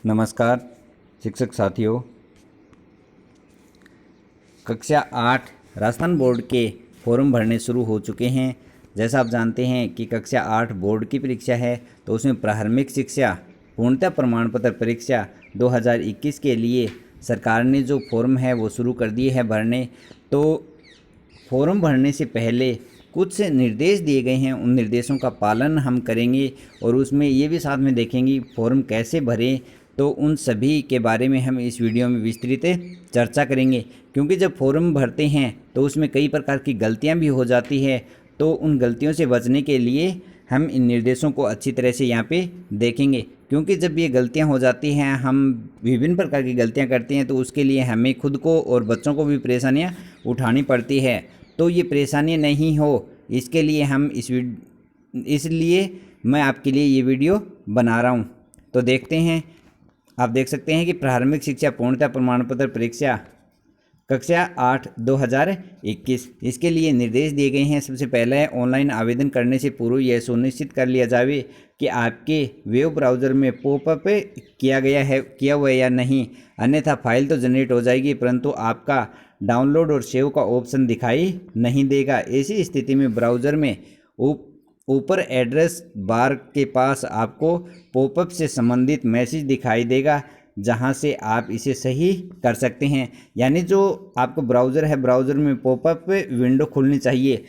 नमस्कार शिक्षक साथियों। कक्षा 8 राजस्थान बोर्ड के फॉर्म भरने शुरू हो चुके हैं। जैसा आप जानते हैं कि कक्षा 8 बोर्ड की परीक्षा है, तो उसमें प्रारंभिक शिक्षा पूर्णतः प्रमाण पत्र परीक्षा 2021 के लिए सरकार ने जो फॉर्म है वो शुरू कर दिए है भरने। तो फॉर्म भरने से पहले कुछ निर्देश दिए गए हैं, उन निर्देशों का पालन हम करेंगे और उसमें ये भी साथ में देखेंगे फॉर्म कैसे भरें। तो उन सभी के बारे में हम इस वीडियो में विस्तृत चर्चा करेंगे, क्योंकि जब फॉर्म भरते हैं तो उसमें कई प्रकार की गलतियां भी हो जाती है। तो उन गलतियों से बचने के लिए हम इन निर्देशों को अच्छी तरह से यहाँ पे देखेंगे, क्योंकि जब ये गलतियां हो जाती हैं, हम विभिन्न प्रकार की गलतियां करते हैं, तो उसके लिए हमें खुद को और बच्चों को भी परेशानियां उठानी पड़ती है। तो ये परेशानियां नहीं हो, इसके लिए इसलिए मैं आपके लिए ये वीडियो बना रहा हूँ। तो देखते हैं, आप देख सकते हैं कि प्रारंभिक शिक्षा पूर्णतः प्रमाण पत्र परीक्षा कक्षा 8 2021, इसके लिए निर्देश दिए गए हैं। सबसे पहले है, ऑनलाइन आवेदन करने से पूर्व यह सुनिश्चित कर लिया जाए कि आपके वेब ब्राउज़र में पॉपअप किया हुआ है या नहीं, अन्यथा फाइल तो जनरेट हो जाएगी परंतु आपका डाउनलोड और सेव का ऑप्शन दिखाई नहीं देगा। ऐसी स्थिति में ब्राउज़र में ऊपर एड्रेस बार के पास आपको पॉपअप से संबंधित मैसेज दिखाई देगा, जहां से आप इसे सही कर सकते हैं। यानी जो आपको ब्राउज़र है, ब्राउज़र में पॉपअप विंडो खुलनी चाहिए।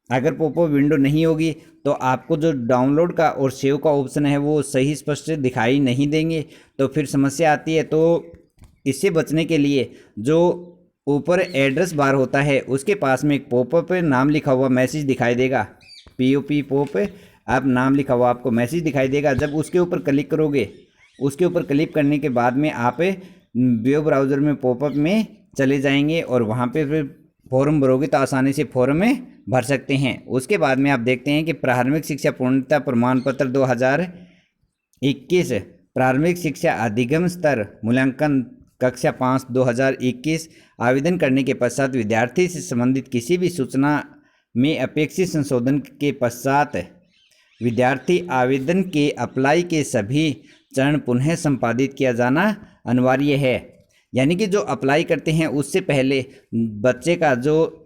अगर पॉपअप विंडो नहीं होगी तो आपको जो डाउनलोड का और सेव का ऑप्शन है वो सही स्पष्ट दिखाई नहीं देंगे, तो फिर समस्या आती है। तो इससे बचने के लिए जो ऊपर एड्रेस बार होता है उसके पास में एक पॉपअप नाम लिखा हुआ मैसेज दिखाई देगा, पॉप आप नाम लिखा हुआ आपको मैसेज दिखाई देगा। जब उसके ऊपर क्लिक करोगे, उसके ऊपर क्लिक करने के बाद में आप वेब ब्राउज़र में पॉपअप में चले जाएंगे और वहाँ पे फिर फॉर्म भरोगे तो आसानी से फॉर्म में भर सकते हैं। उसके बाद में आप देखते हैं कि प्रारंभिक शिक्षा पूर्णतः प्रमाण पत्र 2021 प्रारंभिक शिक्षा अधिगम स्तर मूल्यांकन कक्षा 5 2021 आवेदन करने के पश्चात विद्यार्थी से संबंधित किसी भी सूचना में अपेक्षित संशोधन के पश्चात विद्यार्थी आवेदन के अप्लाई के सभी चरण पुनः संपादित किया जाना अनिवार्य है। यानी कि जो अप्लाई करते हैं उससे पहले बच्चे का जो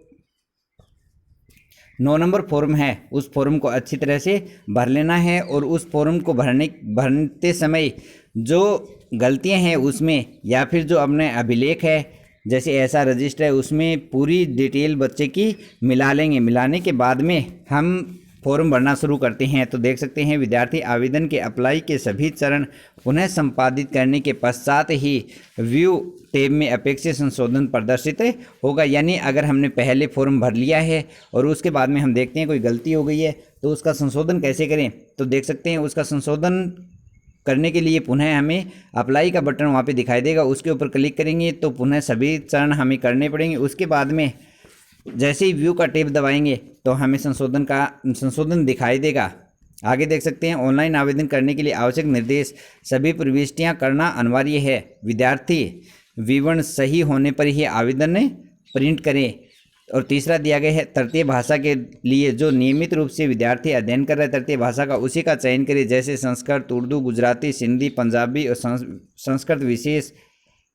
9 नंबर फॉर्म है उस फॉर्म को अच्छी तरह से भर लेना है, और उस फॉर्म को भरते समय जो गलतियां हैं उसमें, या फिर जो अपने अभिलेख है जैसे ऐसा रजिस्टर है उसमें पूरी डिटेल बच्चे की मिला लेंगे। मिलाने के बाद में हम फॉर्म भरना शुरू करते हैं। तो देख सकते हैं विद्यार्थी आवेदन के अप्लाई के सभी चरण पुनः संपादित करने के पश्चात ही व्यू टैब में अपेक्षित संशोधन प्रदर्शित होगा। यानी अगर हमने पहले फॉर्म भर लिया है और उसके बाद में हम देखते हैं कोई गलती हो गई है तो उसका संशोधन कैसे करें, तो देख सकते हैं उसका संशोधन करने के लिए पुनः हमें अप्लाई का बटन वहाँ पे दिखाई देगा, उसके ऊपर क्लिक करेंगे तो पुनः सभी चरण हमें करने पड़ेंगे। उसके बाद में जैसे ही व्यू का टैब दबाएंगे तो हमें संशोधन दिखाई देगा। आगे देख सकते हैं ऑनलाइन आवेदन करने के लिए आवश्यक निर्देश, सभी प्रविष्टियां करना अनिवार्य है। विद्यार्थी विवरण सही होने पर ही आवेदन प्रिंट करें। और तीसरा दिया गया है तृतीय भाषा के लिए जो नियमित रूप से विद्यार्थी अध्ययन कर रहे हैं तृतीय भाषा का, उसी का चयन करें, जैसे संस्कृत, उर्दू, गुजराती, सिंधी, पंजाबी और संस्कृत विशेष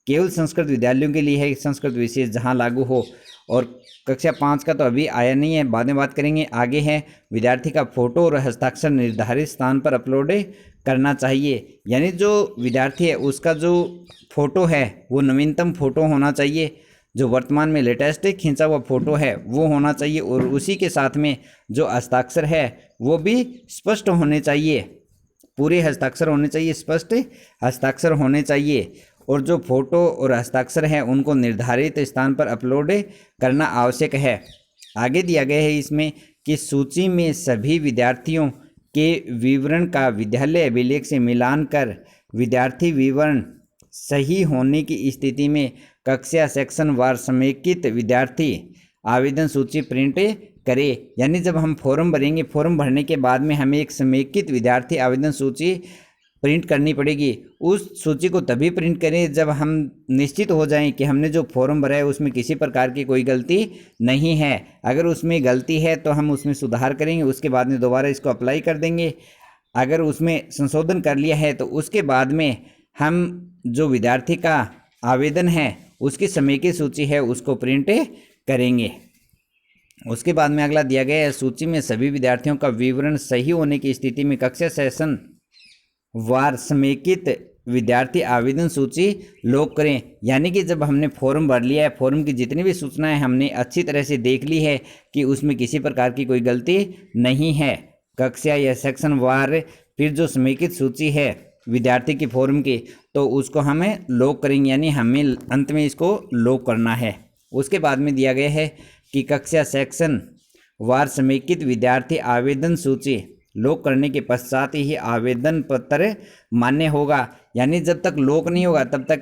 केवल संस्कृत विद्यालयों के लिए है, संस्कृत विशेष जहां लागू हो। और कक्षा 5 का तो अभी आया नहीं है, बाद में बात करेंगे। आगे है विद्यार्थी का फोटो और हस्ताक्षर निर्धारित स्थान पर अपलोड करना चाहिए। यानी जो विद्यार्थी है उसका जो फोटो है वो नवीनतम फोटो होना चाहिए, जो वर्तमान में लेटेस्ट खींचा हुआ फोटो है वो होना चाहिए, और उसी के साथ में जो हस्ताक्षर है वो भी स्पष्ट होने चाहिए, पूरे हस्ताक्षर होने चाहिए, स्पष्ट हस्ताक्षर होने चाहिए। और जो फोटो और हस्ताक्षर है उनको निर्धारित स्थान पर अपलोड करना आवश्यक है। आगे दिया गया है इसमें कि सूची में सभी विद्यार्थियों के विवरण का विद्यालय अभिलेख से मिलान कर विद्यार्थी विवरण सही होने की स्थिति में कक्षा सेक्शन वार समेकित विद्यार्थी आवेदन सूची प्रिंट करें। यानी जब हम फॉर्म भरेंगे, फॉर्म भरने के बाद में हमें एक समेकित विद्यार्थी आवेदन सूची प्रिंट करनी पड़ेगी। उस सूची को तभी प्रिंट करें जब हम निश्चित हो जाएं कि हमने जो फॉर्म भरा है उसमें किसी प्रकार की कोई गलती नहीं है। अगर उसमें गलती है तो हम उसमें सुधार करेंगे, उसके बाद में दोबारा इसको अप्लाई कर देंगे। अगर उसमें संशोधन कर लिया है तो उसके बाद में हम जो विद्यार्थी का आवेदन है उसकी समेकित सूची है उसको प्रिंट करेंगे। उसके बाद में अगला दिया गया है, सूची में सभी विद्यार्थियों का विवरण सही होने की स्थिति में कक्षा सेशन वार समेकित विद्यार्थी आवेदन सूची लॉक करें। यानी कि जब हमने फॉर्म भर लिया है, फॉर्म की जितनी भी सूचनाएं हमने अच्छी तरह से देख ली है कि उसमें किसी प्रकार की कोई गलती नहीं है, कक्षा या सेक्शन वार फिर जो समेकित सूची है विद्यार्थी की फॉर्म की, तो उसको हमें लॉक करेंगे, यानी हमें अंत में इसको लॉक करना है। उसके बाद में दिया गया है कि कक्षा सेक्शन वार समेकित विद्यार्थी आवेदन सूची लॉक करने के पश्चात ही आवेदन पत्र मान्य होगा। यानी जब तक लॉक नहीं होगा तब तक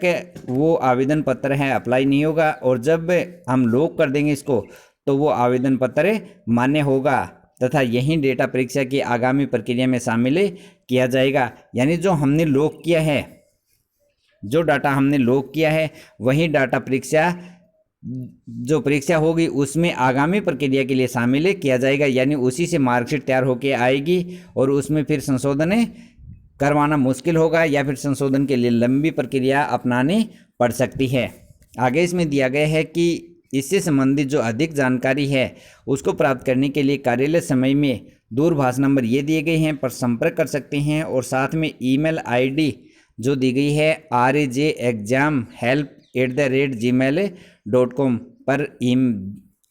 वो आवेदन पत्र है अप्लाई नहीं होगा, और जब हम लॉक कर देंगे इसको तो वो आवेदन पत्र मान्य होगा तथा यही डेटा परीक्षा की आगामी प्रक्रिया में शामिल किया जाएगा। यानी जो हमने लॉक किया है, जो डाटा हमने लॉक किया है वही डाटा परीक्षा जो परीक्षा होगी उसमें आगामी प्रक्रिया के लिए शामिल किया जाएगा। यानी उसी से मार्कशीट तैयार होकर आएगी और उसमें फिर संशोधन करवाना मुश्किल होगा या फिर संशोधन के लिए लंबी प्रक्रिया अपनानी पड़ सकती है। आगे इसमें दिया गया है कि इससे संबंधित जो अधिक जानकारी है उसको प्राप्त करने के लिए कार्यालय समय में दूरभाष नंबर ये दिए गए हैं पर संपर्क कर सकते हैं, और साथ में ईमेल आईडी जो दी गई है rajexamhelp@gmail.com पर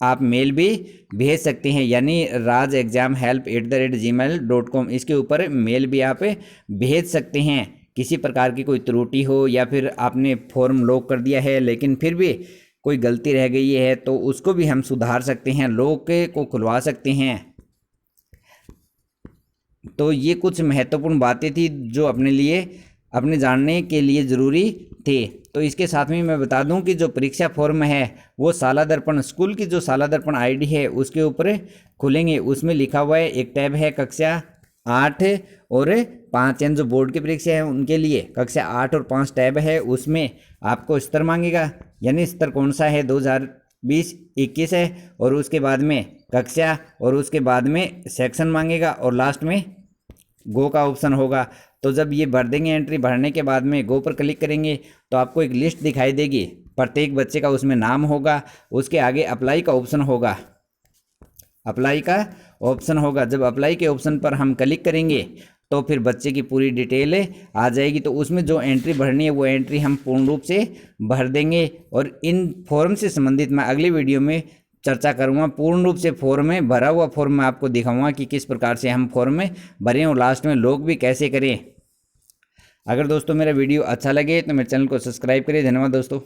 आप मेल भी भेज सकते हैं, यानी rajexamhelp@gmail.com इसके ऊपर मेल भी आप भेज सकते हैं। किसी प्रकार की कोई त्रुटि हो या फिर आपने फॉर्म लॉक कर दिया है लेकिन फिर भी कोई गलती रह गई है तो उसको भी हम सुधार सकते हैं, लॉक को खुलवा सकते हैं। तो ये कुछ महत्वपूर्ण बातें थी जो अपने जानने के लिए ज़रूरी थे। तो इसके साथ में मैं बता दूं कि जो परीक्षा फॉर्म है वो शाला दर्पण स्कूल की जो शाला दर्पण आईडी है उसके ऊपर खुलेंगे। उसमें लिखा हुआ है, एक टैब है कक्षा 8 और 5, यानी जो बोर्ड की परीक्षा है उनके लिए कक्षा 8 और 5 टैब है, उसमें आपको स्तर मांगेगा, यानी स्तर कौन सा है 2020-21 है, और उसके बाद में कक्षा और उसके बाद में सेक्शन मांगेगा और लास्ट में गो का ऑप्शन होगा। तो जब ये भर देंगे, एंट्री भरने के बाद में गो पर क्लिक करेंगे तो आपको एक लिस्ट दिखाई देगी, प्रत्येक बच्चे का उसमें नाम होगा, उसके आगे अप्लाई का ऑप्शन होगा, अप्लाई का ऑप्शन होगा। जब अप्लाई के ऑप्शन पर हम क्लिक करेंगे तो फिर बच्चे की पूरी डिटेल आ जाएगी। तो उसमें जो एंट्री भरनी है वो एंट्री हम पूर्ण रूप से भर देंगे, और इन फॉर्म से संबंधित मैं अगली वीडियो में चर्चा करूंगा। पूर्ण रूप से फॉर्म में भरा हुआ फॉर्म में आपको दिखाऊंगा कि किस प्रकार से हम फॉर्म में भरें और लास्ट में लॉक भी कैसे करें। अगर दोस्तों मेरा वीडियो अच्छा लगे तो मेरे चैनल को सब्सक्राइब करें। धन्यवाद दोस्तों।